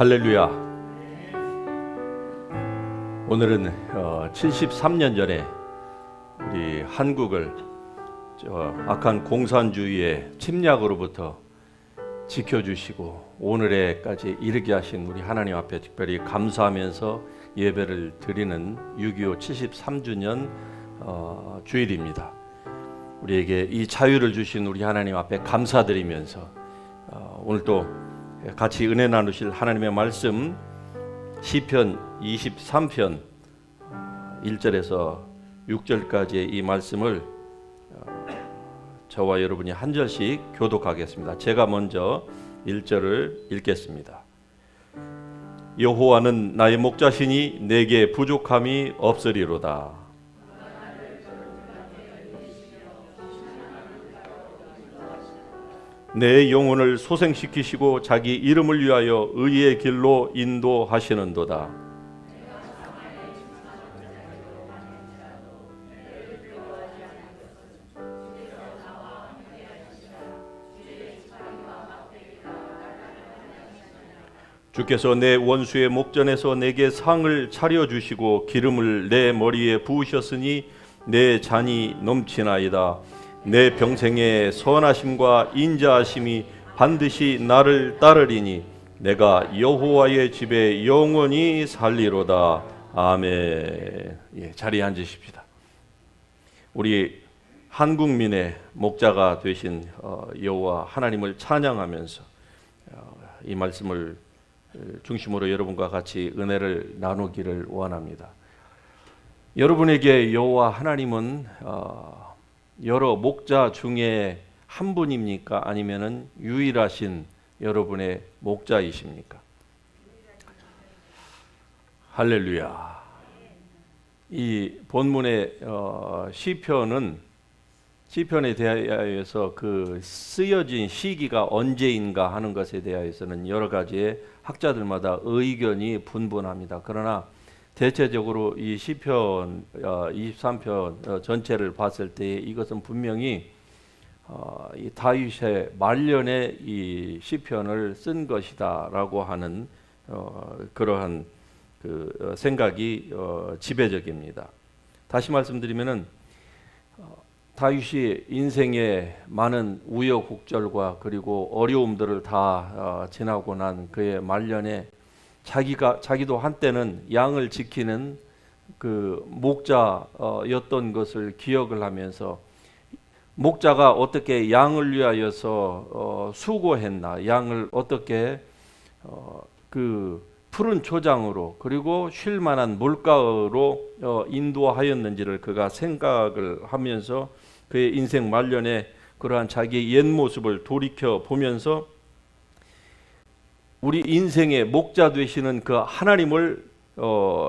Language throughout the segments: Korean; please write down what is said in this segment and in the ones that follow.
할렐루야. 오늘은 73년 전에 우리 한국을 악한 공산주의의 침략으로부터 지켜주시고 오늘에까지 이르게 하신 우리 하나님 앞에 특별히 감사하면서 예배를 드리는 6.25 73주년 주일입니다. 우리에게 이 자유를 주신 우리 하나님 앞에 감사드리면서 오늘 또 같이 은혜 나누실 하나님의 말씀 시편 23편 1절에서 6절까지의 이 말씀을 저와 여러분이 한 절씩 교독하겠습니다. 제가 먼저 1절을 읽겠습니다. 여호와는 나의 목자시니 내게 부족함이 없으리로다. 내 영혼을 소생시키시고 자기 이름을 위하여 의의 길로 인도하시는도다. 주께서 내 원수의 목전에서 내게 상을 차려주시고 기름을 내 머리에 부으셨으니 내 잔이 넘치나이다. 내 평생의 선하심과 인자하심이 반드시 나를 따르리니 내가 여호와의 집에 영원히 살리로다. 아멘. 자리에 앉으십시다. 우리 한국민의 목자가 되신 여호와 하나님을 찬양하면서 이 말씀을 중심으로 여러분과 같이 은혜를 나누기를 원합니다. 여러분에게 여호와 하나님은 여러 목자 중에 한 분입니까? 아니면은 유일하신 여러분의 목자이십니까? 할렐루야. 이 본문의 시편에 대하여서 그 쓰여진 시기가 언제인가 하는 것에 대하여서는 여러 가지의 학자들마다 의견이 분분합니다. 그러나 대체적으로 이 시편 23편 전체를 봤을 때 이것은 분명히 이 다윗의 말년에 이 시편을 쓴 것이다라고 하는 그러한 그 생각이 지배적입니다. 다시 말씀드리면은 다윗이 인생의 많은 우여곡절과 그리고 어려움들을 다 지나고 난 그의 말년에 자기도 한때는 양을 지키는 그 목자였던 것을 기억을 하면서 목자가 어떻게 양을 위하여서 수고했나, 양을 어떻게 그 푸른 초장으로 그리고 쉴 만한 물가로 인도하였는지를 그가 생각을 하면서 그의 인생 말년에 그러한 자기의 옛 모습을 돌이켜 보면서 우리 인생의 목자 되시는 그 하나님을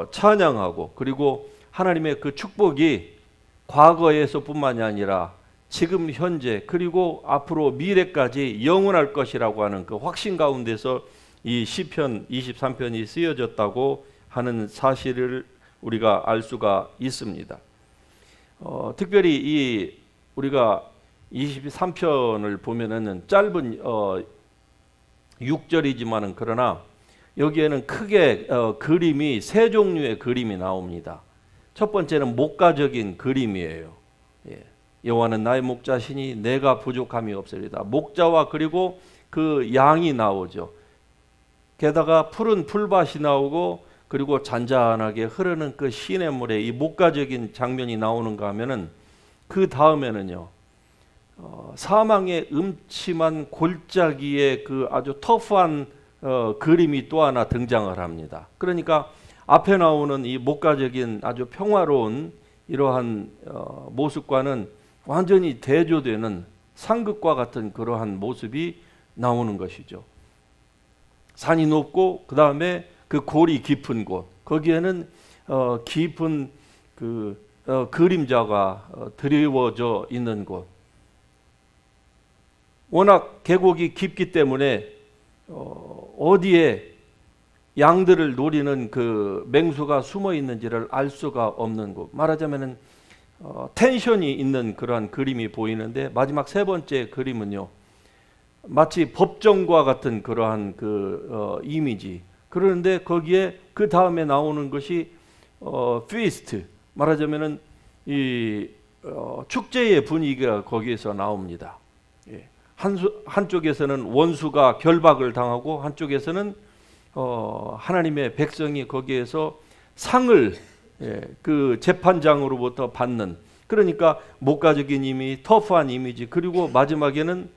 찬양하고 그리고 하나님의 그 축복이 과거에서뿐만이 아니라 지금 현재 그리고 앞으로 미래까지 영원할 것이라고 하는 그 확신 가운데서 이 시편 23편이 쓰여졌다고 하는 사실을 우리가 알 수가 있습니다. 특별히 이 우리가 23편을 보면은 짧은 6절이지만은 그러나 여기에는 크게 그림이 세 종류의 그림이 나옵니다. 첫 번째는 목가적인 그림이에요. 여호와는 나의 목자시니 내가 부족함이 없으리다. 목자와 그리고 그 양이 나오죠. 게다가 푸른 풀밭이 나오고 그리고 잔잔하게 흐르는 그 시냇물에 이 목가적인 장면이 나오는가 하면은 그 다음에는요. 사망의 음침한 골짜기의 그 아주 터프한 그림이 또 하나 등장을 합니다. 그러니까 앞에 나오는 이 목가적인 아주 평화로운 이러한 모습과는 완전히 대조되는 상극과 같은 그러한 모습이 나오는 것이죠. 산이 높고 그 다음에 그 골이 깊은 곳, 거기에는 깊은 그 그림자가 드리워져 있는 곳. 워낙 계곡이 깊기 때문에 어디에 양들을 노리는 그 맹수가 숨어 있는지를 알 수가 없는 곳. 말하자면은 텐션이 있는 그러한 그림이 보이는데 마지막 세 번째 그림은요. 마치 법정과 같은 그러한 그 이미지, 그러는데 거기에 그 다음에 나오는 것이 feast, 말하자면은 이 축제의 분위기가 거기에서 나옵니다. 예. 한쪽에서는 원수가 결박을 당하고 한쪽에서는 하나님의 백성이 거기에서 상을 그 재판장으로부터 받는, 그러니까 목가적인 이미지, 터프한 이미지, 그리고 마지막에는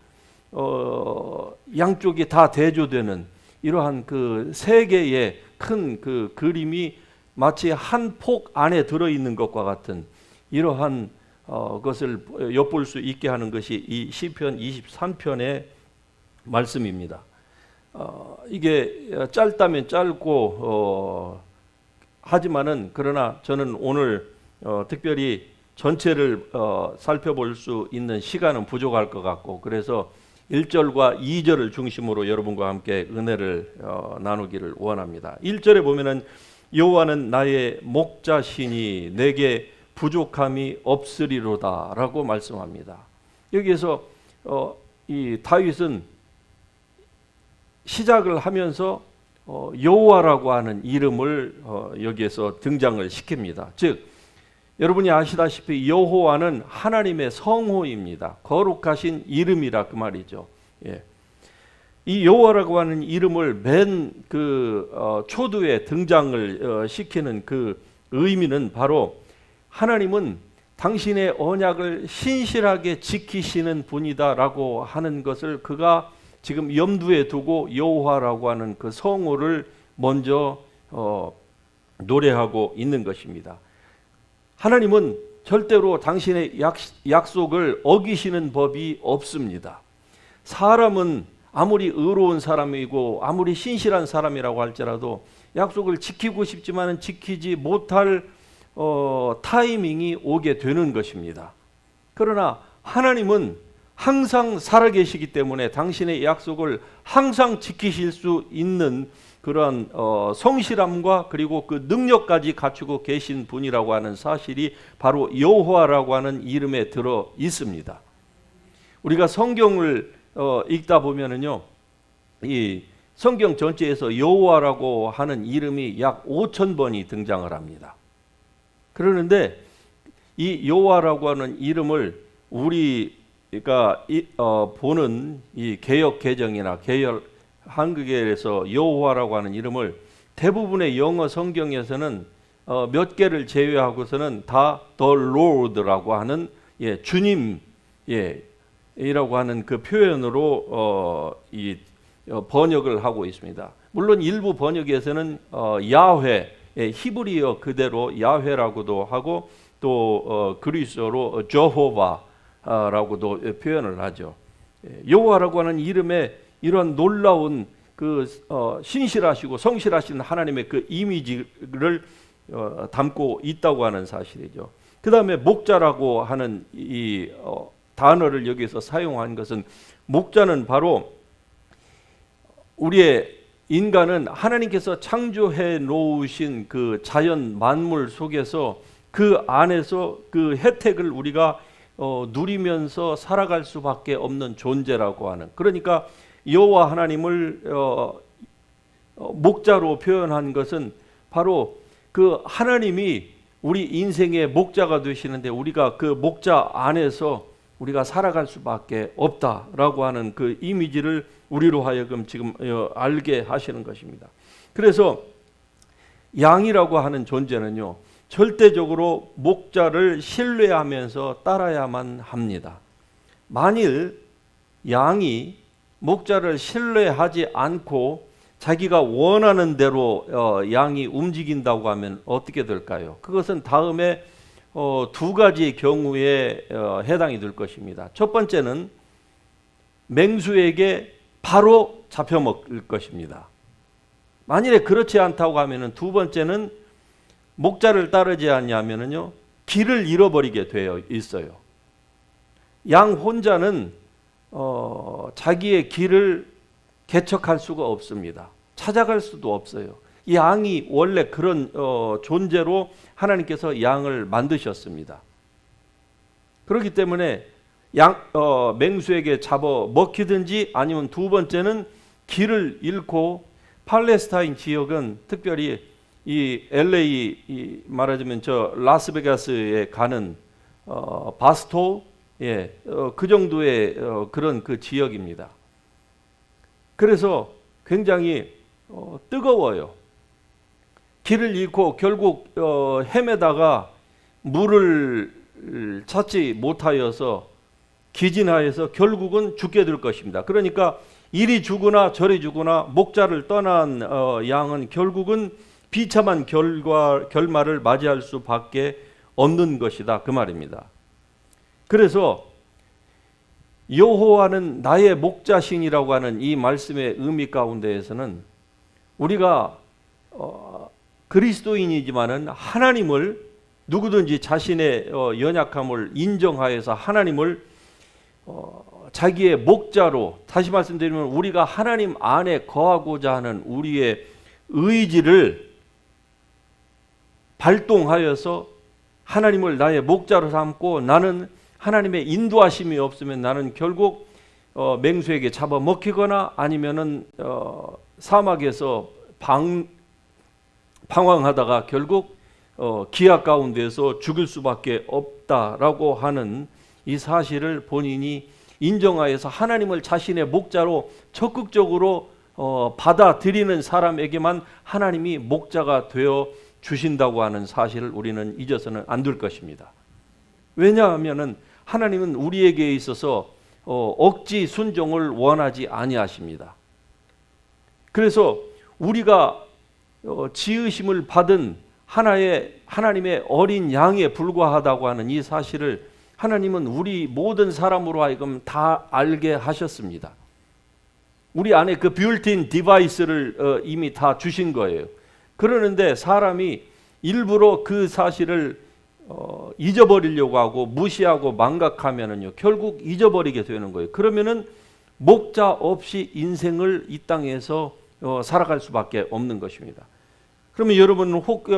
양쪽이 다 대조되는 이러한 그 세 개의 큰 그 그림이 마치 한 폭 안에 들어 있는 것과 같은 이러한 것을 엿볼 수 있게 하는 것이 이 시편 23편의 말씀입니다. 이게 짧다면 짧고 하지만은 그러나 저는 오늘 특별히 전체를 살펴볼 수 있는 시간은 부족할 것 같고, 그래서 1절과 2절을 중심으로 여러분과 함께 은혜를 나누기를 원합니다. 1절에 보면은 여호와는 나의 목자시니 내게 부족함이 없으리로다라고 말씀합니다. 여기에서 이 다윗은 시작을 하면서 여호와라고 하는 이름을 여기에서 등장을 시킵니다. 즉 여러분이 아시다시피 여호와는 하나님의 성호입니다. 거룩하신 이름이라 그 말이죠. 예. 이 여호와라고 하는 이름을 맨 그 초두에 등장을 시키는 그 의미는 바로 하나님은 당신의 언약을 신실하게 지키시는 분이다라고 하는 것을 그가 지금 염두에 두고 여호와라고 하는 그 성호를 먼저 노래하고 있는 것입니다. 하나님은 절대로 당신의 약속을 어기시는 법이 없습니다. 사람은 아무리 의로운 사람이고 아무리 신실한 사람이라고 할지라도 약속을 지키고 싶지만 지키지 못할 타이밍이 오게 되는 것입니다. 그러나 하나님은 항상 살아계시기 때문에 당신의 약속을 항상 지키실 수 있는 그러한 성실함과 그리고 그 능력까지 갖추고 계신 분이라고 하는 사실이 바로 여호와라고 하는 이름에 들어 있습니다. 우리가 성경을 읽다 보면은요, 이 성경 전체에서 여호와라고 하는 이름이 약 5,000번이 등장을 합니다. 그러는데 이 여호와라고 하는 이름을 우리가 보는 이 개역 개정이나 개열 한국에서 여호와라고 하는 이름을 대부분의 영어 성경에서는 몇 개를 제외하고서는 다 The Lord라고 하는 주님 이라고 하는 그 표현으로 이 번역을 하고 있습니다. 물론 일부 번역에서는 야훼, 히브리어 그대로 야훼라고도 하고 또 그리스어로 저호바라고도 표현을 하죠. 여호와라고 하는 이름에 이런 놀라운 그 신실하시고 성실하신 하나님의 그 이미지를 담고 있다고 하는 사실이죠. 그 다음에 목자라고 하는 이 단어를 여기서 사용한 것은, 목자는 바로 우리의 인간은 하나님께서 창조해 놓으신 그 자연 만물 속에서 그 안에서 그 혜택을 우리가 누리면서 살아갈 수밖에 없는 존재라고 하는, 그러니까 여호와 하나님을 목자로 표현한 것은 바로 그 하나님이 우리 인생의 목자가 되시는데 우리가 그 목자 안에서 우리가 살아갈 수밖에 없다라고 하는 그 이미지를 우리로 하여금 지금 알게 하시는 것입니다. 그래서 양이라고 하는 존재는요, 절대적으로 목자를 신뢰하면서 따라야만 합니다. 만일 양이 목자를 신뢰하지 않고 자기가 원하는 대로 양이 움직인다고 하면 어떻게 될까요? 그것은 다음에 두 가지 경우에 해당이 될 것입니다. 첫 번째는 맹수에게 바로 잡혀먹을 것입니다. 만일에 그렇지 않다고 하면은 두 번째는 목자를 따르지 않냐면은요, 길을 잃어버리게 되어 있어요. 양 혼자는 자기의 길을 개척할 수가 없습니다. 찾아갈 수도 없어요. 이 양이 원래 그런 존재로 하나님께서 양을 만드셨습니다. 그렇기 때문에 맹수에게 잡아 먹히든지 아니면 두 번째는 길을 잃고 팔레스타인 지역은 특별히 이 LA 말하자면 저 라스베가스에 가는 바스토 그 정도의 그런 그 지역입니다. 그래서 굉장히 뜨거워요. 길을 잃고 결국 헤매다가 물을 찾지 못하여서 기진하여서 결국은 죽게 될 것입니다. 그러니까 이리 죽으나 저리 죽으나 목자를 떠난 양은 결국은 비참한 결말을 맞이할 수밖에 없는 것이다, 그 말입니다. 그래서 여호와는 나의 목자신이라고 하는 이 말씀의 의미 가운데에서는 우리가 그리스도인이지만은 하나님을 누구든지 자신의 연약함을 인정하여서 하나님을 자기의 목자로, 다시 말씀드리면 우리가 하나님 안에 거하고자 하는 우리의 의지를 발동하여서 하나님을 나의 목자로 삼고 나는 하나님의 인도하심이 없으면 나는 결국 맹수에게 잡아먹히거나 아니면은 사막에서 방황하다가 결국 기아 가운데서 죽을 수밖에 없다라고 하는 이 사실을 본인이 인정하여서 하나님을 자신의 목자로 적극적으로 받아들이는 사람에게만 하나님이 목자가 되어 주신다고 하는 사실을 우리는 잊어서는 안 될 것입니다. 왜냐하면은 하나님은 우리에게 있어서 억지 순종을 원하지 아니하십니다. 그래서 우리가 지으심을 받은 하나님의 어린 양에 불과하다고 하는 이 사실을 하나님은 우리 모든 사람으로 하여금 다 알게 하셨습니다. 우리 안에 그 빌트인 디바이스를 이미 다 주신 거예요. 그러는데 사람이 일부러 그 사실을 잊어버리려고 하고 무시하고 망각하면은요, 결국 잊어버리게 되는 거예요. 그러면은 목자 없이 인생을 이 땅에서 살아갈 수밖에 없는 것입니다. 그러면 여러분은 혹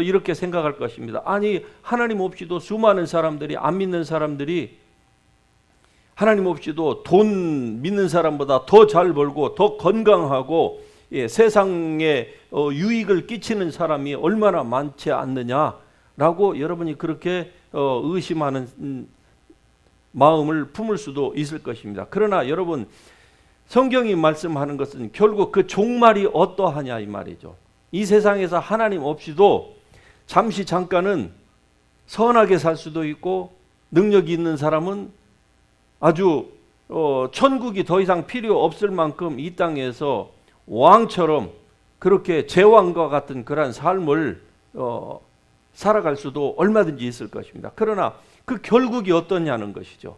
이렇게 생각할 것입니다. 아니, 하나님 없이도 수많은 사람들이, 안 믿는 사람들이 하나님 없이도 돈 믿는 사람보다 더 잘 벌고 더 건강하고 세상에 유익을 끼치는 사람이 얼마나 많지 않느냐라고 여러분이 그렇게 의심하는 마음을 품을 수도 있을 것입니다. 그러나 여러분, 성경이 말씀하는 것은 결국 그 종말이 어떠하냐 이 말이죠. 이 세상에서 하나님 없이도 잠시 잠깐은 선하게 살 수도 있고, 능력이 있는 사람은 아주 천국이 더 이상 필요 없을 만큼 이 땅에서 왕처럼 그렇게 제왕과 같은 그러한 삶을 살아갈 수도 얼마든지 있을 것입니다. 그러나 그 결국이 어떠냐는 것이죠.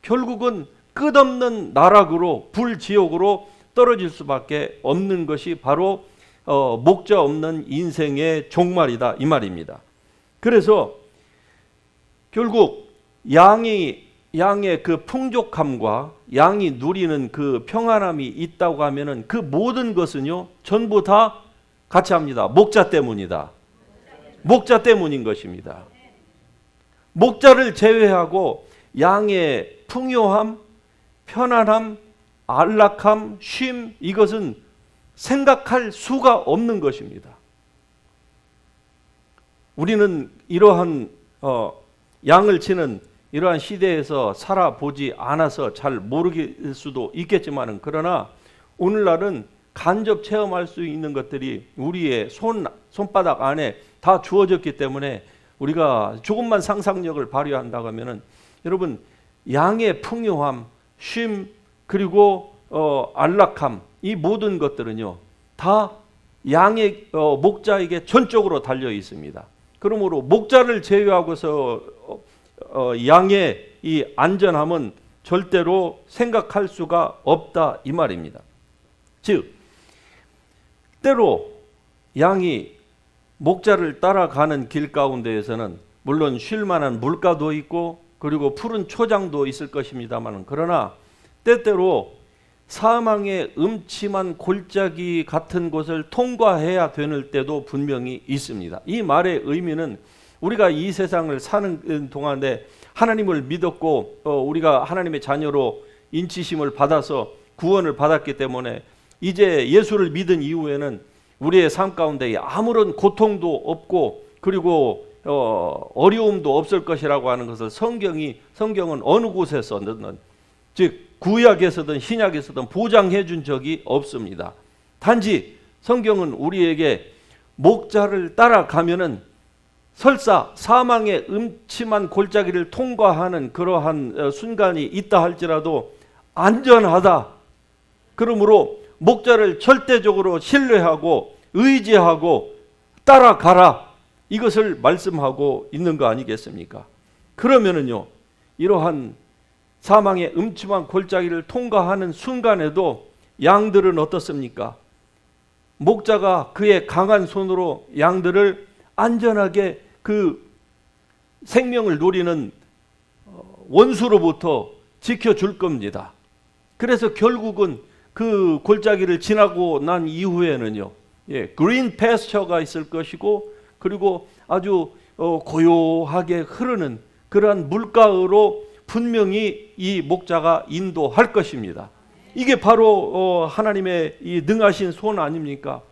결국은 끝없는 나락으로, 불지옥으로 떨어질 수밖에 없는 것이 바로 목자 없는 인생의 종말이다 이 말입니다. 그래서 결국 양의 그 풍족함과 양이 누리는 그 평안함이 있다고 하면은 그 모든 것은요, 전부 다 같이 합니다. 목자 때문이다. 목자 때문인 것입니다. 목자를 제외하고 양의 풍요함, 편안함, 안락함, 쉼, 이것은 생각할 수가 없는 것입니다. 우리는 이러한 양을 치는 이러한 시대에서 살아보지 않아서 잘 모르길 수도 있겠지만은, 그러나 오늘날은 간접 체험할 수 있는 것들이 우리의 손바닥 안에 다 주어졌기 때문에 우리가 조금만 상상력을 발휘한다고 하면은, 여러분, 양의 풍요함, 쉼, 그리고 안락함, 이 모든 것들은요 다 양의 목자에게 전적으로 달려 있습니다. 그러므로 목자를 제외하고서 양의 이 안전함은 절대로 생각할 수가 없다 이 말입니다. 즉, 때로 양이 목자를 따라가는 길 가운데에서는 물론 쉴 만한 물가도 있고 그리고 푸른 초장도 있을 것입니다만, 그러나 때때로 사망의 음침한 골짜기 같은 곳을 통과해야 되는 때도 분명히 있습니다. 이 말의 의미는 우리가 이 세상을 사는 동안에 하나님을 믿었고 우리가 하나님의 자녀로 인치심을 받아서 구원을 받았기 때문에 이제 예수를 믿은 이후에는 우리의 삶 가운데 아무런 고통도 없고 그리고 어려움도 없을 것이라고 하는 것을 성경은 어느 곳에서는 즉 구약에서든 신약에서든 보장해 준 적이 없습니다. 단지 성경은 우리에게 목자를 따라가면은 설사 사망의 음침한 골짜기를 통과하는 그러한 순간이 있다 할지라도 안전하다. 그러므로 목자를 절대적으로 신뢰하고 의지하고 따라가라. 이것을 말씀하고 있는 거 아니겠습니까? 그러면은요, 이러한 사망의 음침한 골짜기를 통과하는 순간에도 양들은 어떻습니까? 목자가 그의 강한 손으로 양들을 안전하게 그 생명을 노리는 원수로부터 지켜줄 겁니다. 그래서 결국은 그 골짜기를 지나고 난 이후에는요, 그린 패스처가 있을 것이고 그리고 아주 고요하게 흐르는 그러한 물가로 분명히 이 목자가 인도할 것입니다. 이게 바로 하나님의 이 능하신 손 아닙니까?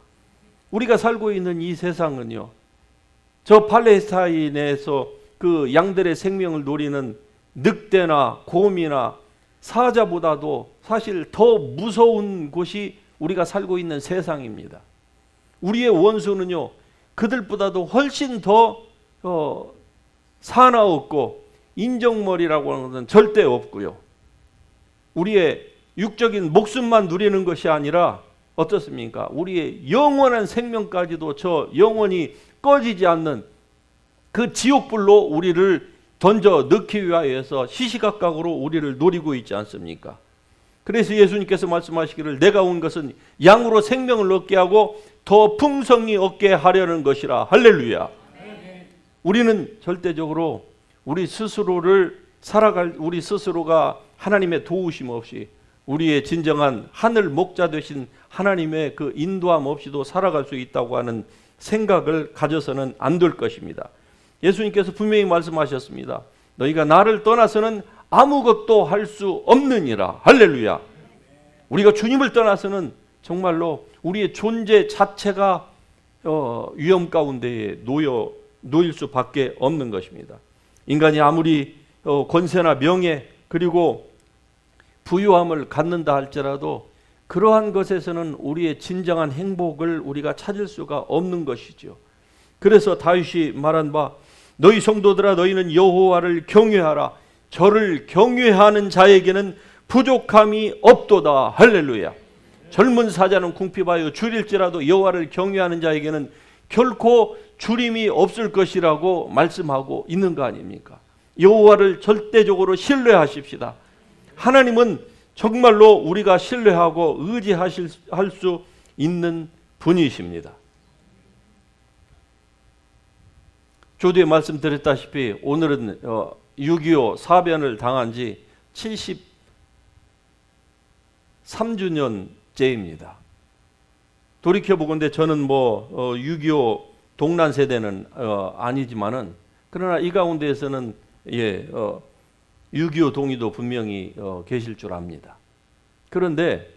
우리가 살고 있는 이 세상은요, 저 팔레스타인에서 그 양들의 생명을 노리는 늑대나 곰이나 사자보다도 사실 더 무서운 곳이 우리가 살고 있는 세상입니다. 우리의 원수는요, 그들보다도 훨씬 더 사나웠고 인정머리라고 하는 것은 절대 없고요. 우리의 육적인 목숨만 누리는 것이 아니라 어떻습니까? 우리의 영원한 생명까지도 저 영원히 꺼지지 않는 그 지옥불로 우리를 던져 넣기 위하여서 시시각각으로 우리를 노리고 있지 않습니까? 그래서 예수님께서 말씀하시기를 내가 온 것은 양으로 생명을 얻게 하고 더 풍성히 얻게 하려는 것이라. 할렐루야. 우리는 절대적으로 우리 스스로가 하나님의 도우심 없이 우리의 진정한 하늘 목자 되신 하나님의 그 인도함 없이도 살아갈 수 있다고 하는 생각을 가져서는 안 될 것입니다. 예수님께서 분명히 말씀하셨습니다. 너희가 나를 떠나서는 아무것도 할 수 없느니라. 할렐루야. 우리가 주님을 떠나서는 정말로 우리의 존재 자체가 위험 가운데에 놓일 수밖에 없는 것입니다. 인간이 아무리 권세나 명예 그리고 부유함을 갖는다 할지라도 그러한 것에서는 우리의 진정한 행복을 우리가 찾을 수가 없는 것이죠. 그래서 다윗이 말한 바 너희 성도들아 너희는 여호와를 경외하라. 저를 경외하는 자에게는 부족함이 없도다. 할렐루야. 젊은 사자는 궁핍하여 줄일지라도 여호와를 경외하는 자에게는 결코 주림이 없을 것이라고 말씀하고 있는 거 아닙니까? 여호와를 절대적으로 신뢰하십시다. 하나님은 정말로 우리가 신뢰하고 의지할 수 있는 분이십니다. 조두에 말씀드렸다시피 오늘은 6.25 사변을 당한 지 73주년째입니다. 돌이켜보건대 저는 6.25 동란 세대는 아니지만은 그러나 이 가운데에서는 6.25 동의도 분명히 계실 줄 압니다. 그런데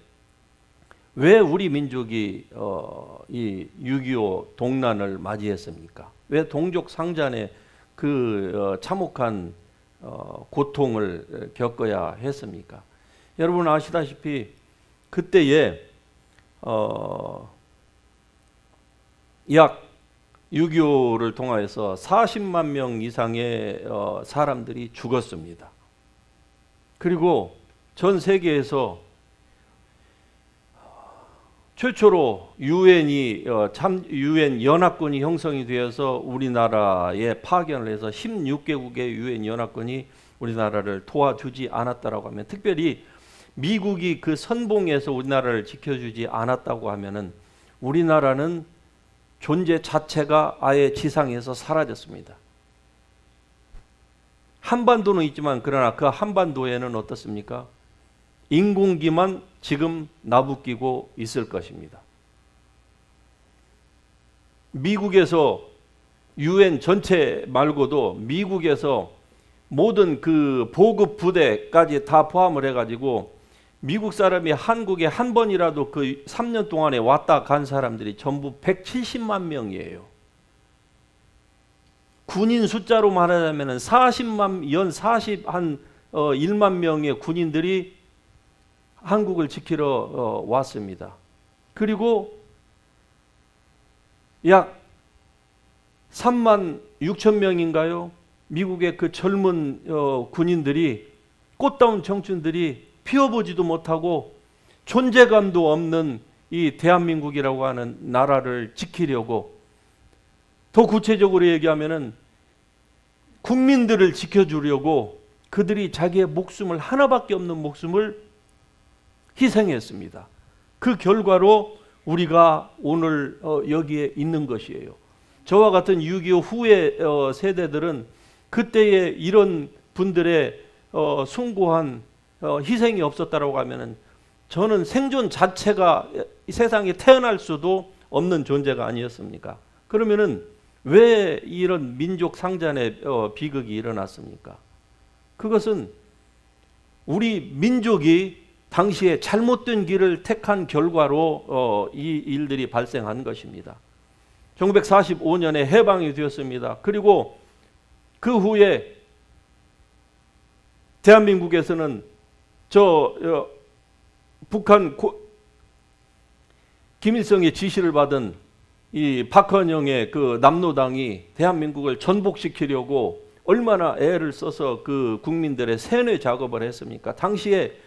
왜 우리 민족이 이 6.25 동란을 맞이했습니까? 왜 동족 상잔의 그 참혹한 고통을 겪어야 했습니까? 여러분 아시다시피 그때에 약 6.25를 통하여서 40만 명 이상의 사람들이 죽었습니다. 그리고 전 세계에서 최초로 유엔 연합군이 형성이 되어서 우리나라에 파견을 해서 16개국의 유엔 연합군이 우리나라를 도와주지 않았다라고 하면, 특별히 미국이 그 선봉에서 우리나라를 지켜주지 않았다고 하면은 우리나라는 존재 자체가 아예 지상에서 사라졌습니다. 한반도는 있지만 그러나 그 한반도에는 어떻습니까? 인공기만 지금 나부끼고 있을 것입니다. 미국에서 유엔 전체 말고도 미국에서 모든 그 보급 부대까지 다 포함을 해가지고 미국 사람이 한국에 한 번이라도 그 3년 동안에 왔다 간 사람들이 전부 170만 명이에요. 군인 숫자로 말하자면 40만 연 1만 명의 군인들이 한국을 지키러 왔습니다. 그리고 약 3만 6천 명인가요? 미국의 그 젊은 군인들이, 꽃다운 청춘들이 피워보지도 못하고 존재감도 없는 이 대한민국이라고 하는 나라를 지키려고, 더 구체적으로 얘기하면은 국민들을 지켜주려고 그들이 자기의 목숨을, 하나밖에 없는 목숨을 희생했습니다. 그 결과로 우리가 오늘 여기에 있는 것이에요. 저와 같은 6.25 후의 세대들은 그때의 이런 분들의 숭고한 희생이 없었다라고 하면은 저는 생존 자체가 세상에 태어날 수도 없는 존재가 아니었습니까? 그러면은 왜 이런 민족 상잔의 비극이 일어났습니까? 그것은 우리 민족이 당시에 잘못된 길을 택한 결과로 이 일들이 발생한 것입니다. 1945년에 해방이 되었습니다. 그리고 그 후에 대한민국에서는 북한 김일성의 지시를 받은 이 박헌영의 그 남로당이 대한민국을 전복시키려고 얼마나 애를 써서 그 국민들의 세뇌 작업을 했습니까? 당시에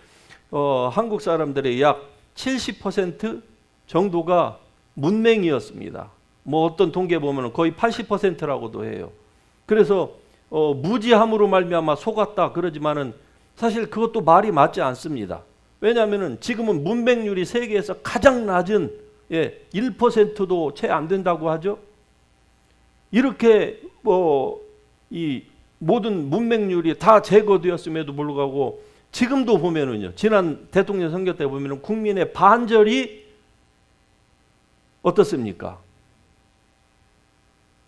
한국 사람들의 약 70% 정도가 문맹이었습니다. 뭐 어떤 통계 보면 거의 80%라고도 해요. 그래서 무지함으로 말미암아 속았다 그러지만은 사실 그것도 말이 맞지 않습니다. 왜냐하면은 지금은 문맹률이 세계에서 가장 낮은 1%도 채 안 된다고 하죠. 이렇게 이 모든 문맹률이 다 제거되었음에도 불구하고 지금도 보면은요, 지난 대통령 선거 때 보면은 국민의 반절이 어떻습니까?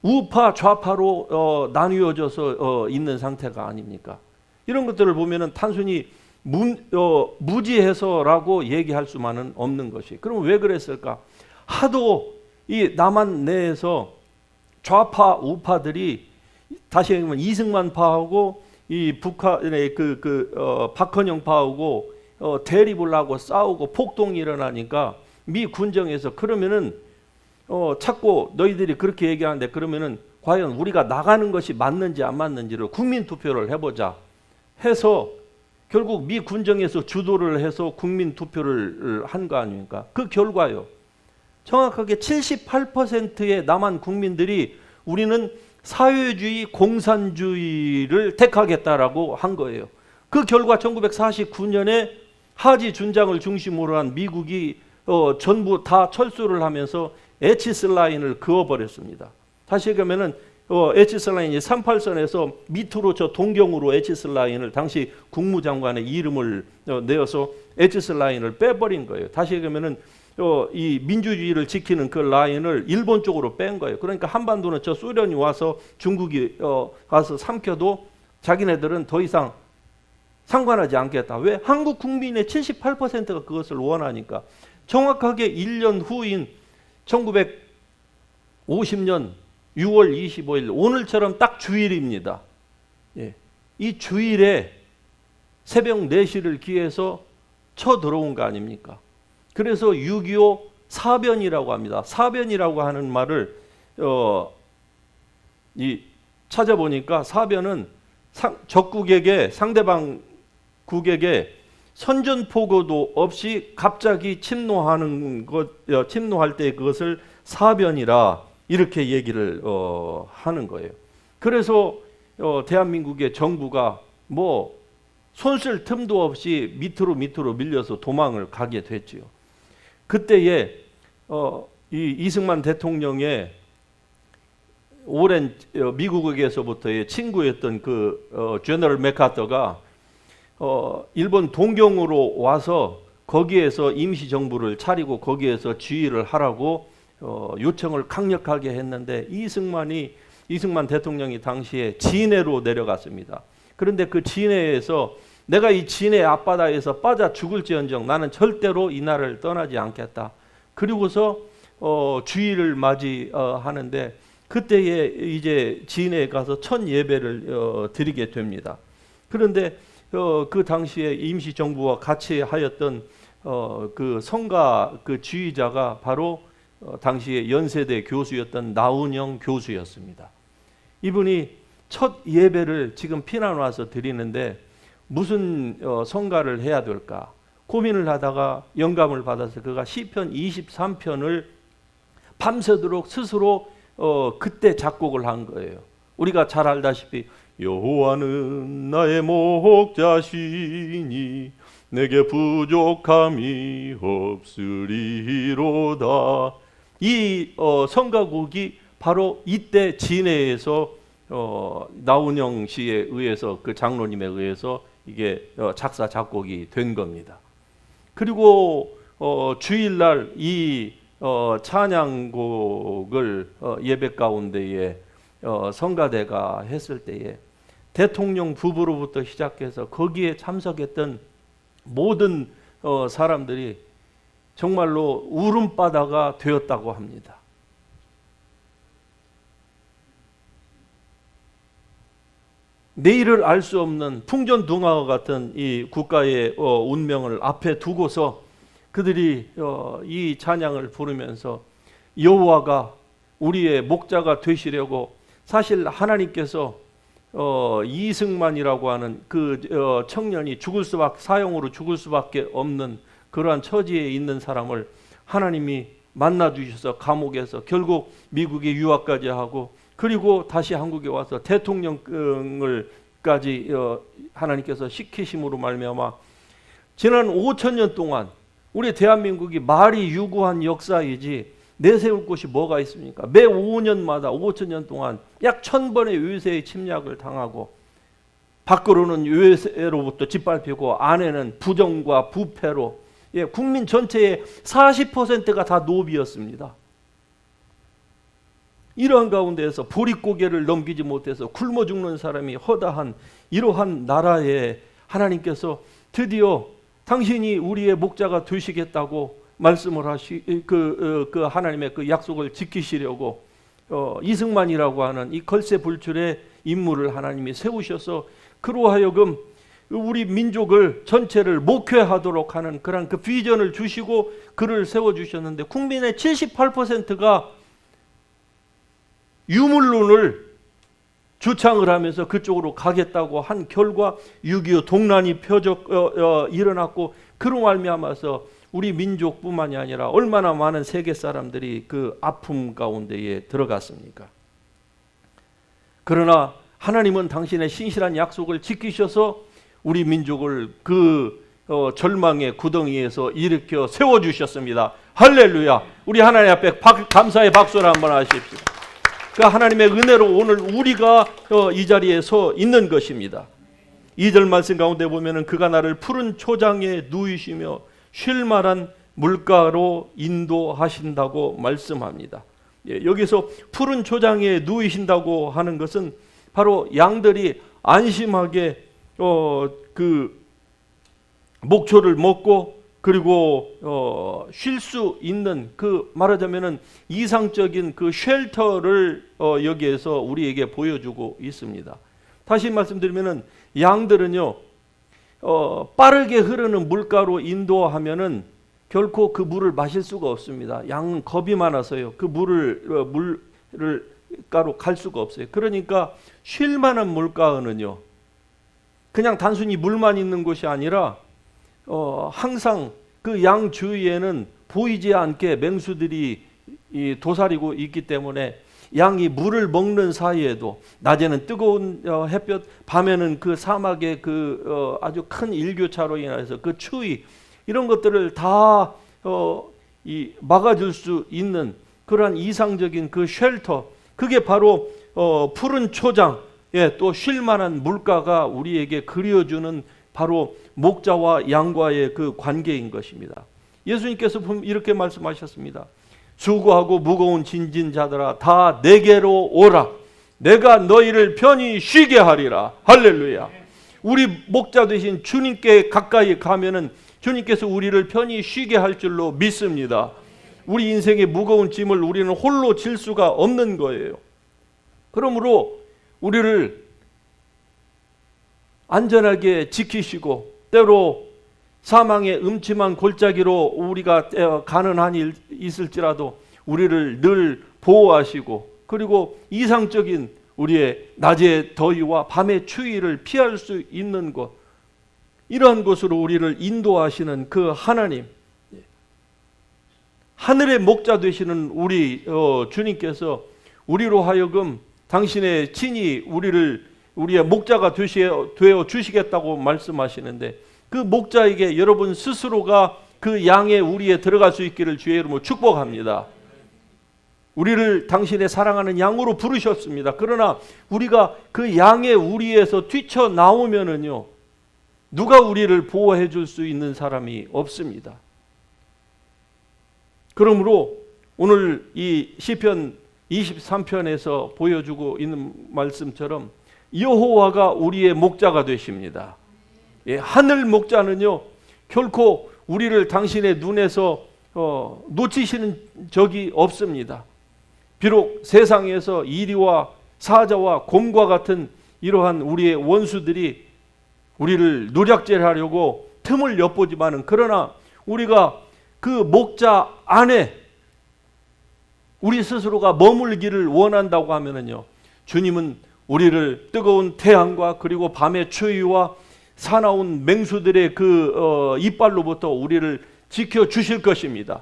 우파 좌파로 나뉘어져서 있는 상태가 아닙니까? 이런 것들을 보면은 단순히 무지해서라고 얘기할 수만은 없는 것이. 그럼 왜 그랬을까? 하도 이 남한 내에서 좌파 우파들이, 다시 얘기하면 이승만파하고 이 북한의 박헌영파하고 대립을 하고 싸우고 폭동이 일어나니까 미 군정에서 그러면은 자꾸 너희들이 그렇게 얘기하는데 그러면은 과연 우리가 나가는 것이 맞는지 안 맞는지를 국민 투표를 해보자 해서 결국 미 군정에서 주도를 해서 국민 투표를 한 거 아닙니까? 그 결과요. 정확하게 78%의 남한 국민들이 우리는 사회주의, 공산주의를 택하겠다라고 한 거예요. 그 결과 1949년에 하지 준장을 중심으로 한 미국이 전부 다 철수를 하면서 에치스 라인을 그어버렸습니다. 다시 얘기하면은 에치스 라인이 38선에서 밑으로 저 동경으로 에치스 라인을, 당시 국무장관의 이름을 내어서 에치스 라인을 빼버린 거예요. 다시 얘기하면은 이 민주주의를 지키는 그 라인을 일본 쪽으로 뺀 거예요. 그러니까 한반도는 저 소련이 와서 중국이 가서 삼켜도 자기네들은 더 이상 상관하지 않겠다. 왜? 한국 국민의 78%가 그것을 원하니까. 정확하게 1년 후인 1950년 6월 25일 오늘처럼 딱 주일입니다. 예. 이 주일에 새벽 4시를 기해서 쳐들어온 거 아닙니까? 그래서 6.25 사변이라고 합니다. 사변이라고 하는 말을 찾아보니까 사변은 적국에게, 상대방 국에게 선전포고도 없이 갑자기 침노하는 침노할 때 그것을 사변이라 이렇게 얘기를 하는 거예요. 그래서 대한민국의 정부가 뭐 손쓸 틈도 없이 밑으로 밀려서 도망을 가게 됐지요. 그때에 이 이승만 대통령의 오랜 미국에서부터의 친구였던 그 제너럴 맥카터가 일본 동경으로 와서 거기에서 임시정부를 차리고 거기에서 지휘를 하라고 요청을 강력하게 했는데 이승만 대통령이 당시에 진해로 내려갔습니다. 그런데 그 진해에서 내가 이 진의 앞바다에서 빠져 죽을지언정 나는 절대로 이 나라를 떠나지 않겠다. 그리고서 주일을 맞이하는데 그때에 이제 진에 가서 첫 예배를 드리게 됩니다. 그런데 그 당시에 임시정부와 같이 하였던 그 성가 그 지휘자가 바로 당시에 연세대 교수였던 나운영 교수였습니다. 이분이 첫 예배를 지금 피난 와서 드리는데 무슨 성가를 해야 될까 고민을 하다가 영감을 받아서 그가 시편 23편을 밤새도록 스스로 그때 작곡을 한 거예요. 우리가 잘 알다시피 여호와는 나의 목자시니 내게 부족함이 없으리로다. 이 성가곡이 바로 이때 진해에서 나운영 씨에 의해서 그 장로님에 의해서 이게 작사 작곡이 된 겁니다. 그리고 주일날 이 찬양곡을 예배 가운데에 성가대가 했을 때에 대통령 부부로부터 시작해서 거기에 참석했던 모든 사람들이 정말로 울음바다가 되었다고 합니다. 내일을 알 수 없는 풍전등화와 같은 이 국가의 운명을 앞에 두고서 그들이 이 찬양을 부르면서 여호와가 우리의 목자가 되시려고 사실 하나님께서 이승만이라고 하는 그 청년이 사형으로 죽을 수밖에 없는 그러한 처지에 있는 사람을 하나님이 만나 주셔서 감옥에서 결국 미국에 유학까지 하고 그리고 다시 한국에 와서 대통령을까지 하나님께서 시키심으로 말미암아 지난 5,000년 동안 우리 대한민국이 말이 유구한 역사이지 내세울 곳이 뭐가 있습니까? 매 5년마다 5,000년 동안 약 1,000번의 외세의 침략을 당하고 밖으로는 외세로부터 짓밟히고 안에는 부정과 부패로 국민 전체의 40%가 다 노비였습니다. 이러한 가운데에서 보릿고개를 넘기지 못해서 굶어 죽는 사람이 허다한 이러한 나라에 하나님께서 드디어 당신이 우리의 목자가 되시겠다고 말씀을 그 하나님의 그 약속을 지키시려고 이승만이라고 하는 이 걸세불출의 인물을 하나님이 세우셔서 그로 하여금 우리 민족을 전체를 목회하도록 하는 그런 그 비전을 주시고 그를 세워주셨는데 국민의 78%가 유물론을 주창을 하면서 그쪽으로 가겠다고 한 결과 6.25 동란이 일어났고 그로 말미암아서 우리 민족뿐만이 아니라 얼마나 많은 세계 사람들이 그 아픔 가운데에 들어갔습니까? 그러나 하나님은 당신의 신실한 약속을 지키셔서 우리 민족을 그 절망의 구덩이에서 일으켜 세워주셨습니다. 할렐루야. 우리 하나님 앞에 감사의 박수를 한번 하십시오. 그 하나님의 은혜로 오늘 우리가 이 자리에 서 있는 것입니다. 2절 말씀 가운데 보면은 그가 나를 푸른 초장에 누이시며 쉴 만한 물가로 인도하신다고 말씀합니다. 여기서 푸른 초장에 누이신다고 하는 것은 바로 양들이 안심하게 그 목초를 먹고 그리고 쉴 수 있는 그 말하자면은 이상적인 그 쉘터를 여기에서 우리에게 보여주고 있습니다. 다시 말씀드리면은 양들은요 빠르게 흐르는 물가로 인도하면은 결코 그 물을 마실 수가 없습니다. 양은 겁이 많아서요 그 물을 가로 갈 수가 없어요. 그러니까 쉴 만한 물가는요 그냥 단순히 물만 있는 곳이 아니라 항상 그 양 주위에는 보이지 않게 맹수들이 도사리고 있기 때문에 양이 물을 먹는 사이에도 낮에는 뜨거운 햇볕, 밤에는 그 사막의 그 아주 큰 일교차로 인해서 그 추위 이런 것들을 다 막아줄 수 있는 그러한 이상적인 그 쉘터 그게 바로 푸른 초장 또 쉴만한 물가가 우리에게 그려주는 바로 목자와 양과의 그 관계인 것입니다. 예수님께서 이렇게 말씀하셨습니다. 수고하고 무거운 짐진 자들아 다 내게로 오라. 내가 너희를 편히 쉬게 하리라. 할렐루야. 우리 목자 되신 주님께 가까이 가면은 주님께서 우리를 편히 쉬게 할 줄로 믿습니다. 우리 인생의 무거운 짐을 우리는 홀로 질 수가 없는 거예요. 그러므로 우리를 안전하게 지키시고 때로 사망의 음침한 골짜기로 우리가 가는 한이 있을지라도 우리를 늘 보호하시고 그리고 이상적인 우리의 낮의 더위와 밤의 추위를 피할 수 있는 곳, 이러한 곳으로 우리를 인도하시는 그 하나님, 하늘의 목자 되시는 우리 주님께서 우리로 하여금 당신의 친히 우리의 목자가 되어 주시겠다고 말씀하시는데, 그 목자에게 여러분 스스로가 그 양의 우리에 들어갈 수 있기를 주의 이름으로 축복합니다. 우리를 당신의 사랑하는 양으로 부르셨습니다. 그러나 우리가 그 양의 우리에서 뛰쳐나오면은요, 누가 우리를 보호해 줄 수 있는 사람이 없습니다. 그러므로 오늘 이 시편 23편에서 보여주고 있는 말씀처럼 여호와가 우리의 목자가 되십니다. 예, 하늘 목자는요 결코 우리를 당신의 눈에서 놓치시는 적이 없습니다. 비록 세상에서 이리와 사자와 곰과 같은 이러한 우리의 원수들이 우리를 노략질하려고 틈을 엿보지만은, 그러나 우리가 그 목자 안에 우리 스스로가 머물기를 원한다고 하면은요, 주님은 우리를 뜨거운 태양과 그리고 밤의 추위와 사나운 맹수들의 그 이빨로부터 우리를 지켜 주실 것입니다.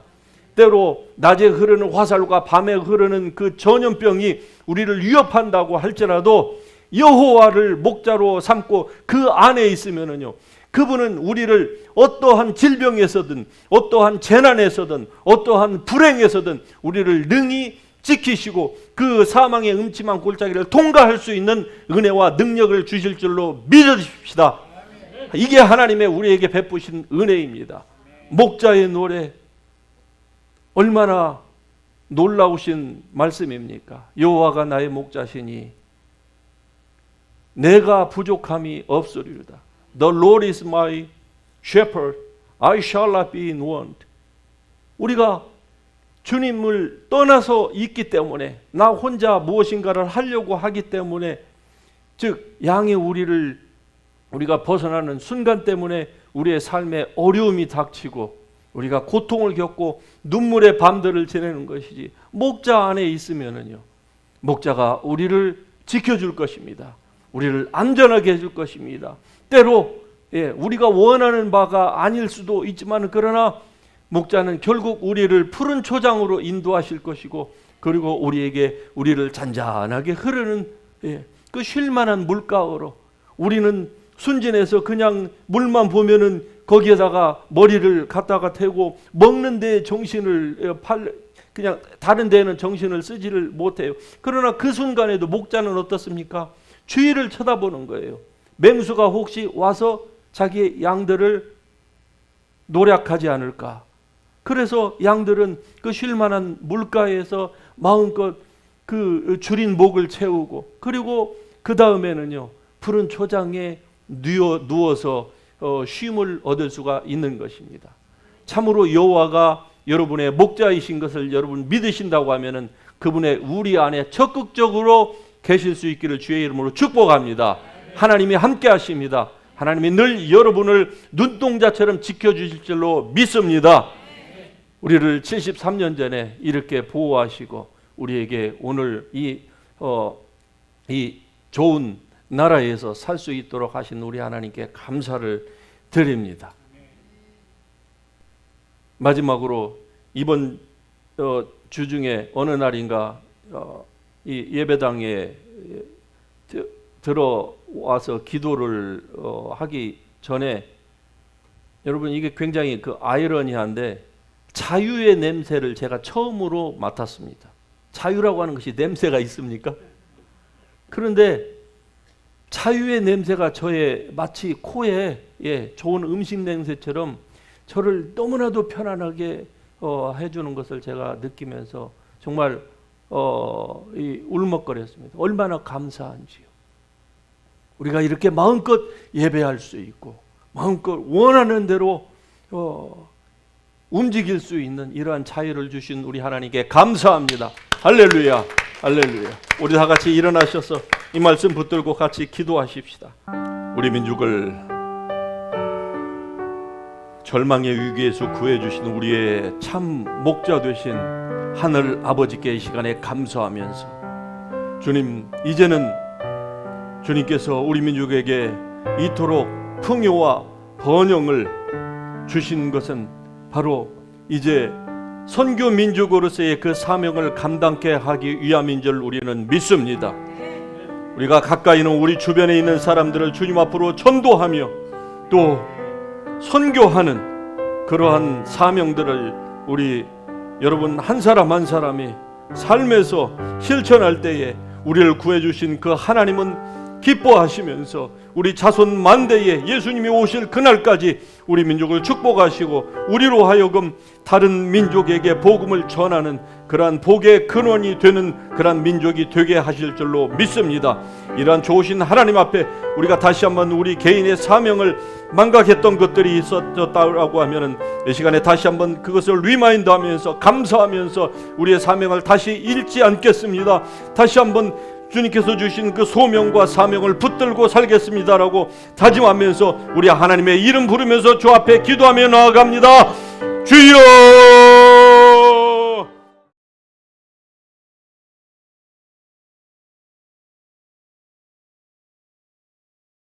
때로 낮에 흐르는 화살과 밤에 흐르는 그 전염병이 우리를 위협한다고 할지라도 여호와를 목자로 삼고 그 안에 있으면은요, 그분은 우리를 어떠한 질병에서든 어떠한 재난에서든 어떠한 불행에서든 우리를 능히 지키시고 그 사망의 음침한 골짜기를 통과할 수 있는 은혜와 능력을 주실 줄로 믿으십시다. 이게 하나님의 우리에게 베푸신 은혜입니다. 목자의 노래, 얼마나 놀라우신 말씀입니까? 여호와가 나의 목자시니 내가 부족함이 없으리로다. The Lord is my shepherd, I shall not be in want. 우리가 주님을 떠나서 있기 때문에, 나 혼자 무엇인가를 하려고 하기 때문에, 즉 양의 우리가 벗어나는 순간 때문에 우리의 삶에 어려움이 닥치고 우리가 고통을 겪고 눈물의 밤들을 지내는 것이지, 목자 안에 있으면은요, 목자가 우리를 지켜줄 것입니다. 우리를 안전하게 해줄 것입니다. 때로 우리가 원하는 바가 아닐 수도 있지만, 그러나 목자는 결국 우리를 푸른 초장으로 인도하실 것이고, 그리고 우리를 잔잔하게 흐르는 그 쉴만한 물가로, 우리는 순진해서 그냥 물만 보면은 거기에다가 머리를 갖다가 대고 먹는 데 정신을 그냥 다른 데는 정신을 쓰지를 못해요. 그러나 그 순간에도 목자는 어떻습니까? 주위를 쳐다보는 거예요. 맹수가 혹시 와서 자기의 양들을 노략하지 않을까. 그래서 양들은 그 쉴만한 물가에서 마음껏 그 줄인 목을 채우고, 그리고 그 다음에는요 푸른 초장에 누워서 쉼을 얻을 수가 있는 것입니다. 참으로 여호와가 여러분의 목자이신 것을 여러분 믿으신다고 하면은 그분의 우리 안에 적극적으로 계실 수 있기를 주의 이름으로 축복합니다. 하나님이 함께 하십니다. 하나님이 늘 여러분을 눈동자처럼 지켜주실 줄로 믿습니다. 우리를 73년 전에 이렇게 보호하시고 우리에게 오늘 이 좋은 나라에서 살 수 있도록 하신 우리 하나님께 감사를 드립니다. 마지막으로 이번 주 중에 어느 날인가 이 예배당에 들어와서 기도를 하기 전에, 여러분 이게 굉장히 그 아이러니한데 자유의 냄새를 제가 처음으로 맡았습니다. 자유라고 하는 것이 냄새가 있습니까? 그런데 자유의 냄새가 저의 마치 코에 좋은 음식 냄새처럼 저를 너무나도 편안하게 해주는 것을 제가 느끼면서 정말 울먹거렸습니다. 얼마나 감사한지요. 우리가 이렇게 마음껏 예배할 수 있고 마음껏 원하는 대로 움직일 수 있는 이러한 자유를 주신 우리 하나님께 감사합니다. 할렐루야, 할렐루야. 우리 다 같이 일어나셔서 이 말씀 붙들고 같이 기도하십시다. 우리 민족을 절망의 위기에서 구해주신 우리의 참 목자 되신 하늘 아버지께 이 시간에 감사하면서, 주님, 이제는 주님께서 우리 민족에게 이토록 풍요와 번영을 주신 것은 바로 이제 선교 민족으로서의 그 사명을 감당케 하기 위함인 줄 우리는 믿습니다. 우리가 가까이 있는 우리 주변에 있는 사람들을 주님 앞으로 전도하며 또 선교하는 그러한 사명들을 우리 여러분 한 사람 한 사람이 삶에서 실천할 때에 우리를 구해주신 그 하나님은 기뻐하시면서 우리 자손 만대에 예수님이 오실 그날까지 우리 민족을 축복하시고 우리로 하여금 다른 민족에게 복음을 전하는 그러한 복의 근원이 되는 그러한 민족이 되게 하실 줄로 믿습니다. 이러한 좋으신 하나님 앞에 우리가 다시 한번 우리 개인의 사명을 망각했던 것들이 있었다고 하면은 이 시간에 다시 한번 그것을 리마인드하면서 감사하면서 우리의 사명을 다시 잃지 않겠습니다. 다시 한번 주님께서 주신 그 소명과 사명을 붙들고 살겠습니다라고 다짐하면서 우리 하나님의 이름 부르면서 주 앞에 기도하며 나아갑니다. 주여!